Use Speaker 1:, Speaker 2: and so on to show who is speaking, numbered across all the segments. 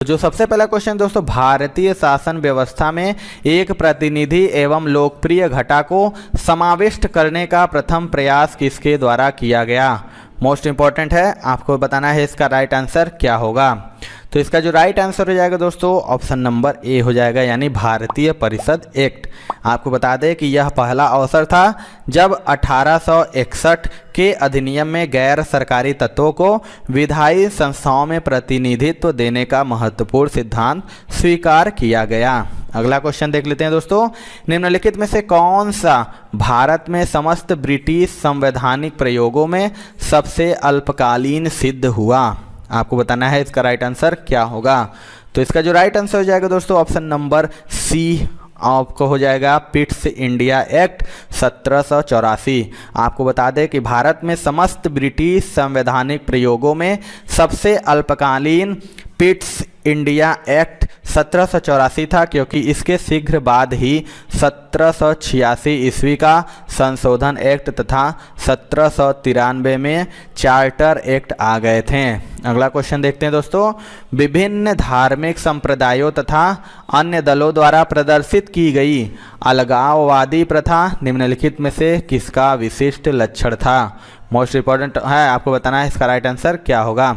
Speaker 1: जो सबसे पहला क्वेश्चन दोस्तों, भारतीय शासन व्यवस्था में एक प्रतिनिधि एवं लोकप्रिय घटा को समाविष्ट करने का प्रथम प्रयास किसके द्वारा किया गया। मोस्ट इंपॉर्टेंट है, आपको बताना है इसका राइट आंसर क्या होगा। तो इसका जो राइट आंसर हो जाएगा दोस्तों ऑप्शन नंबर ए हो जाएगा, यानी भारतीय परिषद एक्ट। आपको बता दें कि यह पहला अवसर था जब 1861 के अधिनियम में गैर सरकारी तत्वों को विधायी संस्थाओं में प्रतिनिधित्व देने का महत्वपूर्ण सिद्धांत स्वीकार किया गया। अगला क्वेश्चन देख लेते हैं दोस्तों, निम्नलिखित में से कौन सा भारत में समस्त ब्रिटिश संवैधानिक प्रयोगों में सबसे अल्पकालीन सिद्ध हुआ। आपको बताना है इसका राइट आंसर क्या होगा। तो इसका जो राइट आंसर हो जाएगा दोस्तों ऑप्शन नंबर सी आपको हो जाएगा, पिट्स इंडिया एक्ट 1784। आपको बता दें कि भारत में समस्त ब्रिटिश संवैधानिक प्रयोगों में सबसे अल्पकालीन पिट्स इंडिया एक्ट 1784 था, क्योंकि इसके शीघ्र बाद ही 1786 ईस्वी का संशोधन एक्ट तथा 1793 में चार्टर एक्ट आ गए थे। अगला क्वेश्चन देखते हैं दोस्तों, विभिन्न धार्मिक संप्रदायों तथा अन्य दलों द्वारा प्रदर्शित की गई अलगाववादी प्रथा निम्नलिखित में से किसका विशिष्ट लक्षण था। मोस्ट इंपॉर्टेंट है, आपको बताना है इसका राइट आंसर क्या होगा।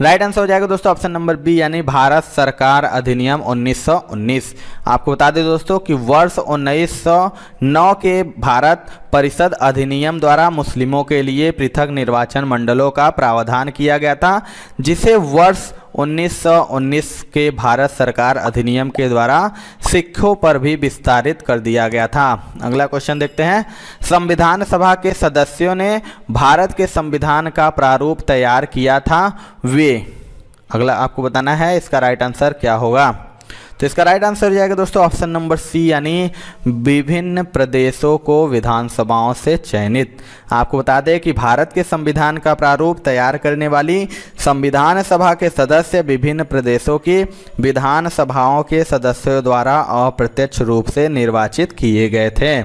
Speaker 1: राइट आंसर हो जाएगा दोस्तों ऑप्शन नंबर बी, यानी भारत सरकार अधिनियम 1919। आपको बता दें दोस्तों कि वर्ष 1909 के भारत परिषद अधिनियम द्वारा मुस्लिमों के लिए पृथक निर्वाचन मंडलों का प्रावधान किया गया था, जिसे वर्ष 1919 के भारत सरकार अधिनियम के द्वारा सिखों पर भी विस्तारित कर दिया गया था। अगला क्वेश्चन देखते हैं, संविधान सभा के सदस्यों ने भारत के संविधान का प्रारूप तैयार किया था वे। अगला आपको बताना है इसका राइट आंसर क्या होगा। तो इसका राइट आंसर हो जाएगा दोस्तों ऑप्शन नंबर सी, यानी विभिन्न प्रदेशों को विधानसभाओं से चयनित। आपको बता दें कि भारत के संविधान का प्रारूप तैयार करने वाली संविधान सभा के सदस्य विभिन्न प्रदेशों की विधानसभाओं के सदस्यों द्वारा अप्रत्यक्ष रूप से निर्वाचित किए गए थे।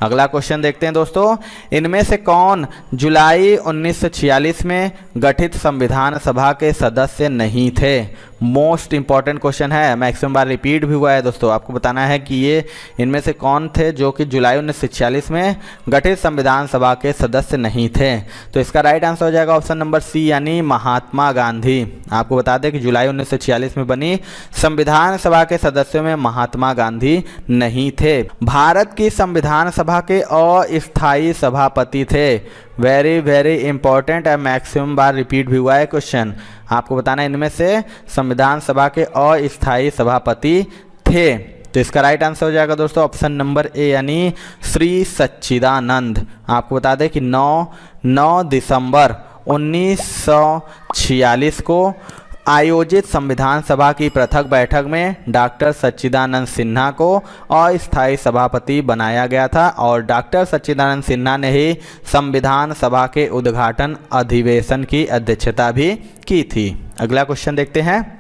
Speaker 1: अगला क्वेश्चन देखते हैं दोस्तों, इनमें से कौन जुलाई 1946 में गठित संविधान सभा के सदस्य नहीं थे। मोस्ट इंपॉर्टेंट क्वेश्चन है, मैक्सिमम बार रिपीट भी हुआ है दोस्तों। आपको बताना है कि ये इनमें से कौन थे जो कि जुलाई 1946 में गठित संविधान सभा के सदस्य नहीं थे। तो इसका राइट आंसर हो जाएगा ऑप्शन नंबर सी, यानी महात्मा गांधी। आपको बता दें कि जुलाई 1946 में बनी संविधान सभा के सदस्यों में महात्मा गांधी नहीं थे। भारत की संविधान सभा के अस्थायी सभापति थे। वेरी वेरी इंपॉर्टेंट है, मैक्सिमम बार रिपीट भी हुआ है क्वेश्चन। आपको बताना है इनमें से संविधान सभा के अस्थायी सभापति थे। तो इसका राइट आंसर हो जाएगा दोस्तों ऑप्शन नंबर ए, यानी श्री सच्चिदानंद। आपको बता दें कि 9 दिसंबर 1946 को आयोजित संविधान सभा की पृथक बैठक में डॉक्टर सच्चिदानंद सिन्हा को अस्थायी सभापति बनाया गया था, और डॉक्टर सच्चिदानंद सिन्हा ने ही संविधान सभा के उद्घाटन अधिवेशन की अध्यक्षता भी की थी। अगला क्वेश्चन देखते हैं,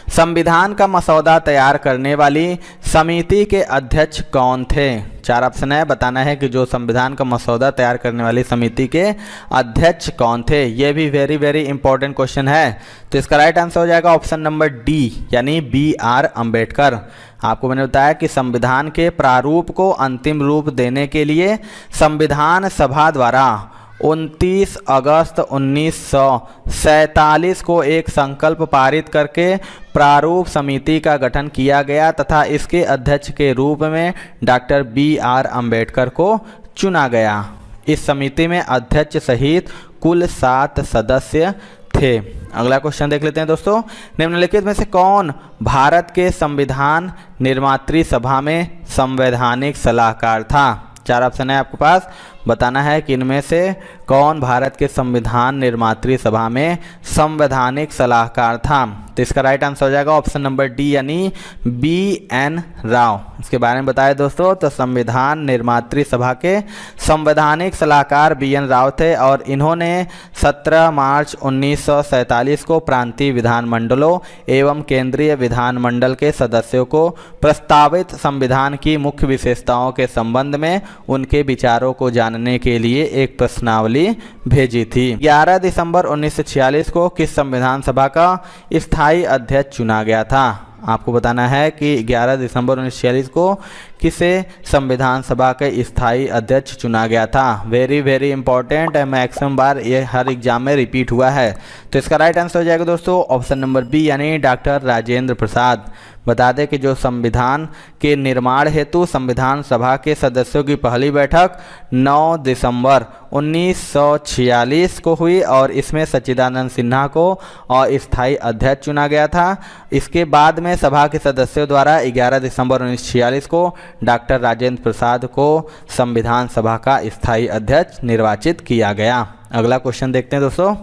Speaker 1: संविधान का मसौदा तैयार करने वाली समिति के अध्यक्ष कौन थे। 4 ऑप्शन है, बताना है कि जो संविधान का मसौदा तैयार करने वाली समिति के अध्यक्ष कौन थे। ये भी वेरी वेरी इंपॉर्टेंट क्वेश्चन है। तो इसका राइट आंसर हो जाएगा ऑप्शन नंबर डी, यानी BR अम्बेडकर। आपको मैंने बताया कि संविधान के प्रारूप को अंतिम रूप देने के लिए संविधान सभा द्वारा 29 अगस्त 1947 को एक संकल्प पारित करके प्रारूप समिति का गठन किया गया तथा इसके अध्यक्ष के रूप में डॉक्टर BR अम्बेडकर को चुना गया। इस समिति में अध्यक्ष सहित कुल 7 सदस्य थे। अगला क्वेश्चन देख लेते हैं दोस्तों, निम्नलिखित में से कौन भारत के संविधान निर्मात्री सभा में संवैधानिक सलाहकार था। 4 ऑप्शन है आपके पास, बताना है कि इनमें से कौन भारत के संविधान निर्मात्री सभा में संवैधानिक सलाहकार था। तो इसका राइट आंसर हो जाएगा ऑप्शन नंबर डी, यानी BN राव। इसके बारे में बताया दोस्तों, तो संविधान निर्मात्री सभा के संवैधानिक सलाहकार BN राव थे, और इन्होंने 17 मार्च 1947 को प्रांतीय विधानमंडलों एवं केंद्रीय विधानमंडल के सदस्यों को प्रस्तावित संविधान की मुख्य विशेषताओं के संबंध में उनके विचारों को जानने जानने के लिए एक प्रश्नावली भेजी थी। 11 दिसंबर 1946 को किस संविधान सभा का स्थायी अध्यक्ष चुना गया था? आपको बताना है कि 11 दिसंबर 1946 को किसे संविधान सभा के स्थायी अध्यक्ष चुना गया था। वेरी इंपॉर्टेंट है, मैक्सिमम बार ये हर एग्जाम में रिपीट हुआ है। तो इसका राइट आंसर हो जाएगा दोस्तों ऑप्शन नंबर बी यानी डॉक्टर राजेंद्र प्रसाद। बता दें कि जो संविधान के निर्माण हेतु संविधान सभा के सदस्यों की पहली बैठक 9 दिसंबर 1946 को हुई और इसमें सच्चिदानंद सिन्हा को अस्थायी अध्यक्ष चुना गया था। इसके बाद में सभा के सदस्यों द्वारा 11 दिसंबर 1946 को डॉक्टर राजेंद्र प्रसाद को संविधान सभा का स्थायी अध्यक्ष निर्वाचित किया गया। अगला क्वेश्चन देखते हैं दोस्तों।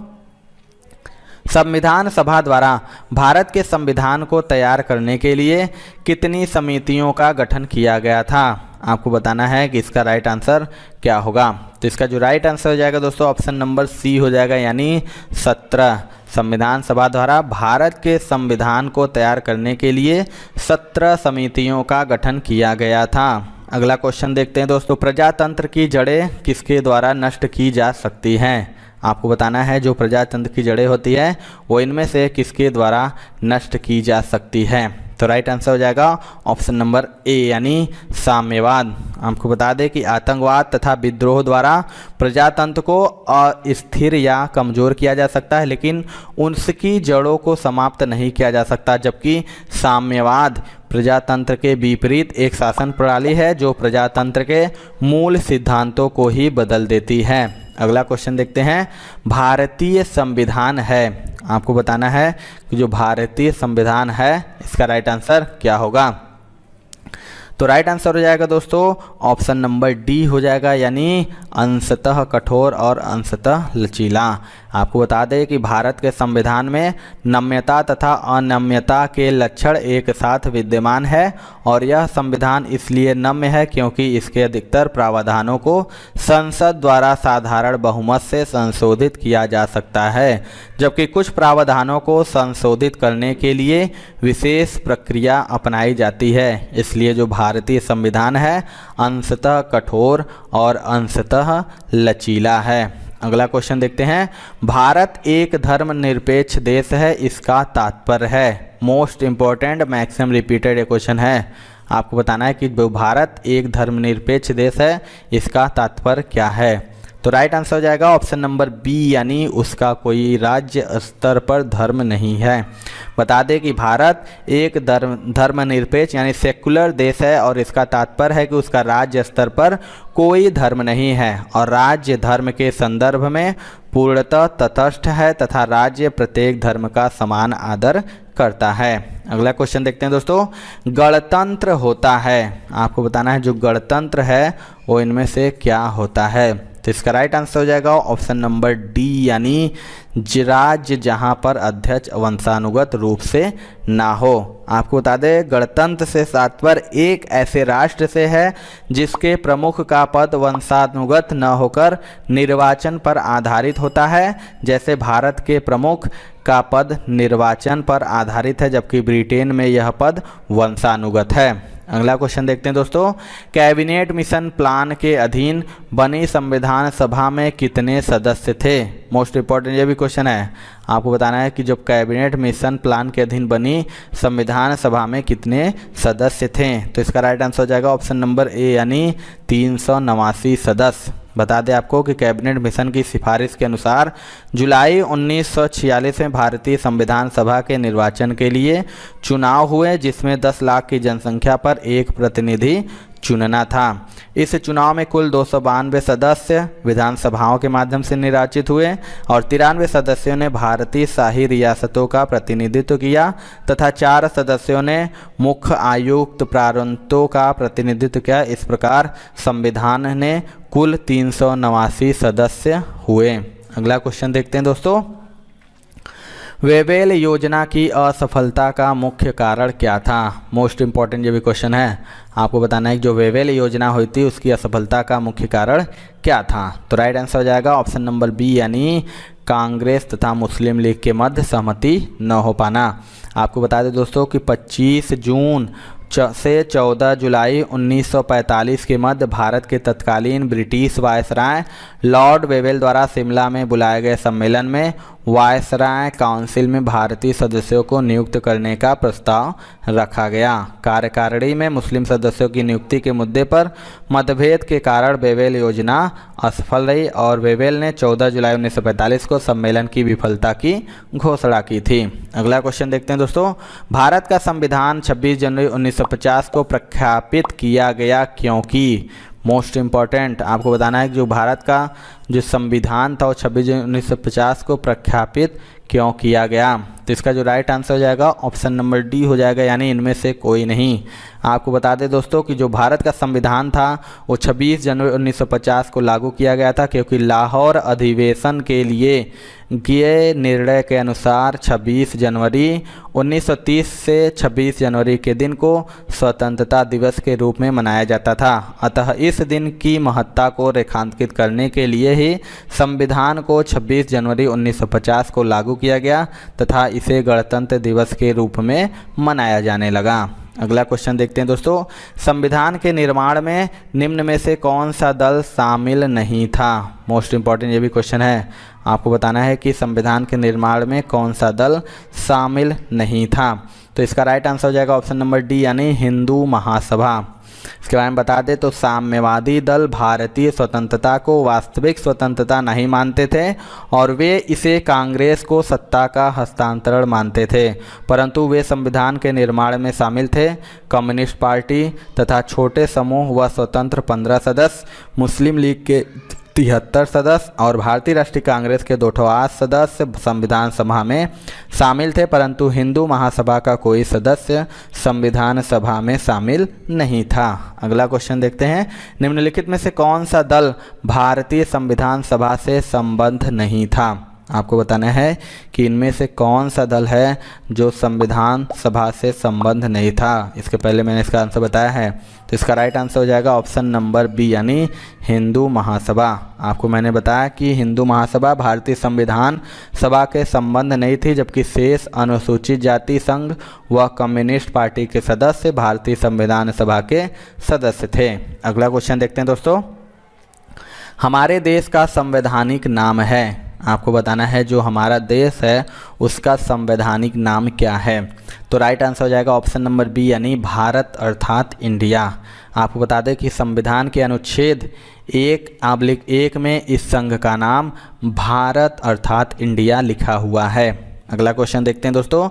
Speaker 1: संविधान सभा द्वारा भारत के संविधान को तैयार करने के लिए कितनी समितियों का गठन किया गया था? आपको बताना है कि इसका राइट आंसर क्या होगा। तो इसका जो राइट आंसर हो जाएगा दोस्तों ऑप्शन नंबर सी हो जाएगा यानी 17। संविधान सभा द्वारा भारत के संविधान को तैयार करने के लिए 17 समितियों का गठन किया गया था। अगला क्वेश्चन देखते हैं दोस्तों। प्रजातंत्र की जड़ें किसके द्वारा नष्ट की जा सकती हैं? आपको बताना है जो प्रजातंत्र की जड़ें होती है वो इनमें से किसके द्वारा नष्ट की जा सकती है। तो राइट आंसर हो जाएगा ऑप्शन नंबर ए यानी साम्यवाद। आपको बता दें कि आतंकवाद तथा विद्रोह द्वारा प्रजातंत्र को अस्थिर या कमज़ोर किया जा सकता है लेकिन उनकी जड़ों को समाप्त नहीं किया जा सकता, जबकि साम्यवाद प्रजातंत्र के विपरीत एक शासन प्रणाली है जो प्रजातंत्र के मूल सिद्धांतों को ही बदल देती है। अगला क्वेश्चन देखते हैं। भारतीय संविधान है, आपको बताना है कि जो भारतीय संविधान है इसका राइट आंसर क्या होगा। तो राइट आंसर हो जाएगा दोस्तों ऑप्शन नंबर डी हो जाएगा यानी अंशतः कठोर और अंशतः लचीला। आपको बता दें कि भारत के संविधान में नम्यता तथा अनम्यता के लक्षण एक साथ विद्यमान है और यह संविधान इसलिए नम्य है क्योंकि इसके अधिकतर प्रावधानों को संसद द्वारा साधारण बहुमत से संशोधित किया जा सकता है, जबकि कुछ प्रावधानों को संशोधित करने के लिए विशेष प्रक्रिया अपनाई जाती है। इसलिए जो भारतीय संविधान है अंशतः कठोर और अंशतः लचीला है। अगला क्वेश्चन देखते हैं। भारत एक धर्मनिरपेक्ष देश है, इसका तात्पर्य है। Most important maximum repeated question है। आपको बताना है कि भारत एक धर्मनिरपेक्ष देश है, इसका तात्पर्य क्या है। तो राइट आंसर हो जाएगा ऑप्शन नंबर बी यानी उसका कोई राज्य स्तर पर धर्म नहीं है। बता दें कि भारत एक धर्मनिरपेक्ष यानी सेकुलर देश है और इसका तात्पर्य है कि उसका राज्य स्तर पर कोई धर्म नहीं है और राज्य धर्म के संदर्भ में पूर्णतः तटस्थ है तथा राज्य प्रत्येक धर्म का समान आदर करता है। अगला क्वेश्चन देखते हैं दोस्तों। गणतंत्र होता है, आपको बताना है जो गणतंत्र है वो इनमें से क्या होता है। तो इसका राइट आंसर हो जाएगा ऑप्शन नंबर डी यानी राज्य जहां पर अध्यक्ष वंशानुगत रूप से ना हो। आपको बता दें गणतंत्र से तात्पर्य एक ऐसे राष्ट्र से है जिसके प्रमुख का पद वंशानुगत न होकर निर्वाचन पर आधारित होता है, जैसे भारत के प्रमुख का पद निर्वाचन पर आधारित है जबकि ब्रिटेन में यह पद वंशानुगत है। अगला क्वेश्चन देखते हैं दोस्तों। कैबिनेट मिशन प्लान के अधीन बनी संविधान सभा में कितने सदस्य थे? मोस्ट इंपॉर्टेंट ये भी क्वेश्चन है। आपको बताना है कि जब कैबिनेट मिशन प्लान के अधीन बनी संविधान सभा में कितने सदस्य थे। तो इसका राइट आंसर हो जाएगा ऑप्शन नंबर ए यानी 389 सदस्य। बता दें आपको कि कैबिनेट मिशन की सिफारिश के अनुसार जुलाई 1946 में भारतीय संविधान सभा के निर्वाचन के लिए चुनाव हुए, जिसमें 10 लाख की जनसंख्या पर एक प्रतिनिधि चुनना था। इस चुनाव में कुल 292 सदस्य विधानसभाओं के माध्यम से निर्वाचित हुए और 93 सदस्यों ने भारतीय शाही रियासतों का प्रतिनिधित्व किया तथा 4 सदस्यों ने मुख्य आयुक्त प्रांतों का प्रतिनिधित्व किया। इस प्रकार संविधान ने कुल 389 सदस्य हुए। अगला क्वेश्चन देखते हैं दोस्तों। वेवेल योजना की असफलता का मुख्य कारण क्या था? मोस्ट इंपॉर्टेंट ये भी क्वेश्चन है। आपको बताना है कि जो वेवेल योजना हुई थी उसकी असफलता का मुख्य कारण क्या था। तो राइट आंसर हो जाएगा ऑप्शन नंबर बी यानी कांग्रेस तथा मुस्लिम लीग के मध्य सहमति न हो पाना। आपको बता दें दोस्तों कि 25 जून से 14 जुलाई 1945 के मध्य भारत के तत्कालीन ब्रिटिश वायसराय लॉर्ड वेवेल द्वारा शिमला में बुलाए गए सम्मेलन में वायसराय काउंसिल में भारतीय सदस्यों को नियुक्त करने का प्रस्ताव रखा गया। कार्यकारिणी में मुस्लिम सदस्यों की नियुक्ति के मुद्दे पर मतभेद के कारण वेवेल योजना असफल रही और वेवेल ने 14 जुलाई 1945 को सम्मेलन की विफलता की घोषणा की थी। अगला क्वेश्चन देखते हैं दोस्तों, भारत का संविधान 26 जनवरी 1950 को प्रख्यापित किया गया क्योंकि? मोस्ट इम्पॉर्टेंट आपको बताना है कि जो भारत का जो संविधान था वो 26 जनवरी 1950 को प्रख्यापित क्यों किया गया? तो इसका जो राइट आंसर हो जाएगा ऑप्शन नंबर डी हो जाएगा, यानी इनमें से कोई नहीं। आपको बता दें दोस्तों कि जो भारत का संविधान था वो 26 जनवरी 1950 को लागू किया गया था क्योंकि लाहौर अधिवेशन के लिए किए निर्णय के अनुसार 26 जनवरी 1930 से 26 जनवरी के दिन को स्वतंत्रता दिवस के रूप में मनाया जाता था। अतः इस दिन की महत्ता को रेखांकित करने के लिए ही संविधान को 26 जनवरी 1950 को लागू किया गया तथा इसे गणतंत्र दिवस के रूप में मनाया जाने लगा। अगला क्वेश्चन देखते हैं दोस्तों, संविधान के निर्माण में निम्न में से कौन सा दल शामिल नहीं था? मोस्ट इम्पॉर्टेंट ये भी क्वेश्चन है, आपको बताना है कि संविधान के निर्माण में कौन सा दल शामिल नहीं था। तो इसका राइट आंसर हो जाएगा ऑप्शन नंबर डी, यानी हिंदू महासभा। इसके बारे में बता दें तो साम्यवादी दल भारतीय स्वतंत्रता को वास्तविक स्वतंत्रता नहीं मानते थे और वे इसे कांग्रेस को सत्ता का हस्तांतरण मानते थे, परंतु वे संविधान के निर्माण में शामिल थे। कम्युनिस्ट पार्टी तथा छोटे समूह व स्वतंत्र 15 सदस्य, मुस्लिम लीग के 73 सदस्य और भारतीय राष्ट्रीय कांग्रेस के 208 सदस्य संविधान सभा में शामिल थे, परंतु हिंदू महासभा का कोई सदस्य संविधान सभा में शामिल नहीं था। अगला क्वेश्चन देखते हैं, निम्नलिखित में से कौन सा दल भारतीय संविधान सभा से संबद्ध नहीं था? आपको बताना है कि इनमें से कौन सा दल है जो संविधान सभा से संबद्ध नहीं था। इसके पहले मैंने इसका आंसर बताया है, तो इसका राइट आंसर हो जाएगा ऑप्शन नंबर बी, यानी हिंदू महासभा। आपको मैंने बताया कि हिंदू महासभा भारतीय संविधान सभा के संबंध नहीं थी, जबकि शेष अनुसूचित जाति संघ व कम्युनिस्ट पार्टी के सदस्य भारतीय संविधान सभा के सदस्य थे। अगला क्वेश्चन देखते हैं दोस्तों, हमारे देश का संवैधानिक नाम है। आपको बताना है जो हमारा देश है उसका संवैधानिक नाम क्या है। तो राइट आंसर हो जाएगा ऑप्शन नंबर बी, यानी भारत अर्थात इंडिया। आपको बता दें कि संविधान के अनुच्छेद 1/1 में इस संघ का नाम भारत अर्थात इंडिया लिखा हुआ है। अगला क्वेश्चन देखते हैं दोस्तों,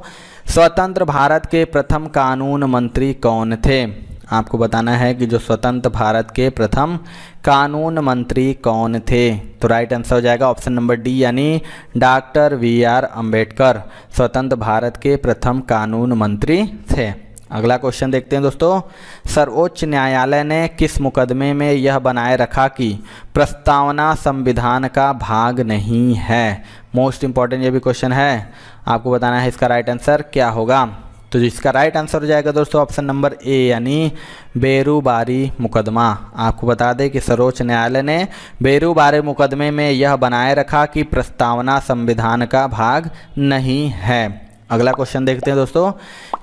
Speaker 1: स्वतंत्र भारत के प्रथम कानून मंत्री कौन थे? आपको बताना है कि जो स्वतंत्र भारत के प्रथम कानून मंत्री कौन थे। तो राइट आंसर हो जाएगा ऑप्शन नंबर डी, यानी डॉक्टर VR अंबेडकर स्वतंत्र भारत के प्रथम कानून मंत्री थे। अगला क्वेश्चन देखते हैं दोस्तों, सर्वोच्च न्यायालय ने किस मुकदमे में यह बनाए रखा कि प्रस्तावना संविधान का भाग नहीं है? मोस्ट इंपॉर्टेंट ये भी क्वेश्चन है, आपको बताना है इसका राइट आंसर क्या होगा। तो जिसका राइट आंसर हो जाएगा दोस्तों ऑप्शन नंबर ए, यानी बेरूबारी मुकदमा। आपको बता दें कि सर्वोच्च न्यायालय ने बेरूबारी मुकदमे में यह बनाए रखा कि प्रस्तावना संविधान का भाग नहीं है। अगला क्वेश्चन देखते हैं दोस्तों,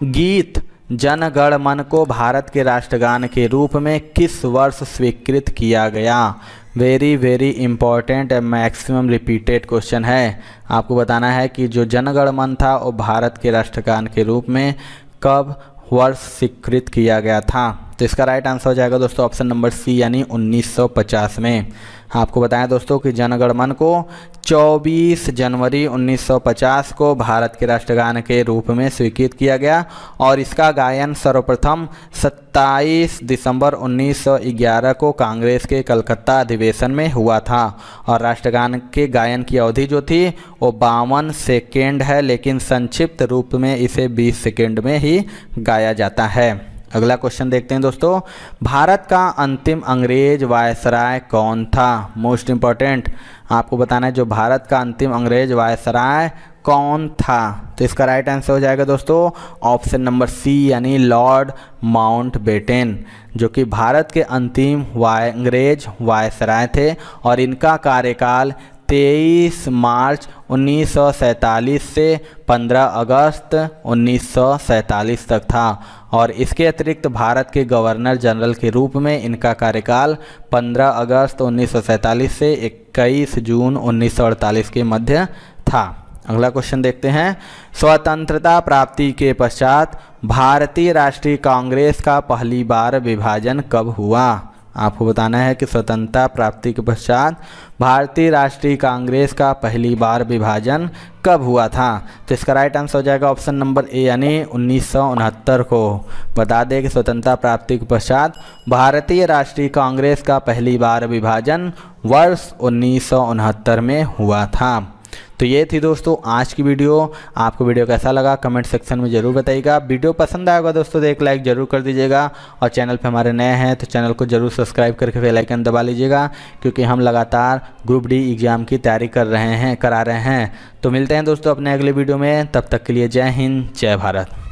Speaker 1: गीत जन गण मन को भारत के राष्ट्रगान के रूप में किस वर्ष स्वीकृत किया गया? Very important maximum repeated question है। आपको बताना है कि जो जन गण मन था वो भारत के राष्ट्रगान के रूप में कब वर्ष स्वीकृत किया गया था? तो इसका राइट आंसर हो जाएगा दोस्तों ऑप्शन नंबर सी, यानी 1950 में। आपको बताएं दोस्तों कि जन गण मन को 24 जनवरी 1950 को भारत के राष्ट्रगान के रूप में स्वीकृत किया गया और इसका गायन सर्वप्रथम 27 दिसंबर 1911 को कांग्रेस के कलकत्ता अधिवेशन में हुआ था और राष्ट्रगान के गायन की अवधि जो थी वो 52 सेकेंड है, लेकिन संक्षिप्त रूप में इसे 20 सेकेंड में ही गाया जाता है। अगला क्वेश्चन देखते हैं दोस्तों, भारत का अंतिम अंग्रेज वायसराय कौन था? मोस्ट इम्पॉर्टेंट आपको बताना है जो भारत का अंतिम अंग्रेज वायसराय कौन था। तो इसका राइट आंसर हो जाएगा दोस्तों ऑप्शन नंबर सी, यानी लॉर्ड माउंटबेटन, जो कि भारत के अंतिम अंग्रेज वायसराय थे और इनका कार्यकाल 23 मार्च 1947 से 15 अगस्त 1947 तक था और इसके अतिरिक्त भारत के गवर्नर जनरल के रूप में इनका कार्यकाल 15 अगस्त 1947 से 21 जून 1948 के मध्य था। अगला क्वेश्चन देखते हैं, स्वतंत्रता प्राप्ति के पश्चात भारतीय राष्ट्रीय कांग्रेस का पहली बार विभाजन कब हुआ? आपको बताना है कि स्वतंत्रता प्राप्ति के पश्चात भारतीय राष्ट्रीय कांग्रेस का पहली बार विभाजन कब हुआ था? तो इसका राइट आंसर हो जाएगा ऑप्शन नंबर ए यानी 1969 को। बता दें कि स्वतंत्रता प्राप्ति के पश्चात भारतीय राष्ट्रीय कांग्रेस का पहली बार विभाजन वर्ष 1969 में हुआ था। तो ये थी दोस्तों आज की वीडियो। आपको वीडियो कैसा लगा कमेंट सेक्शन में ज़रूर बताइएगा। वीडियो पसंद आएगा दोस्तों तो एक लाइक ज़रूर कर दीजिएगा और चैनल पे हमारे नए हैं तो चैनल को ज़रूर सब्सक्राइब करके बेल आइकन दबा लीजिएगा, क्योंकि हम लगातार ग्रुप डी एग्ज़ाम की तैयारी करा रहे हैं। तो मिलते हैं दोस्तों अपने अगले वीडियो में, तब तक के लिए जय हिंद जय भारत।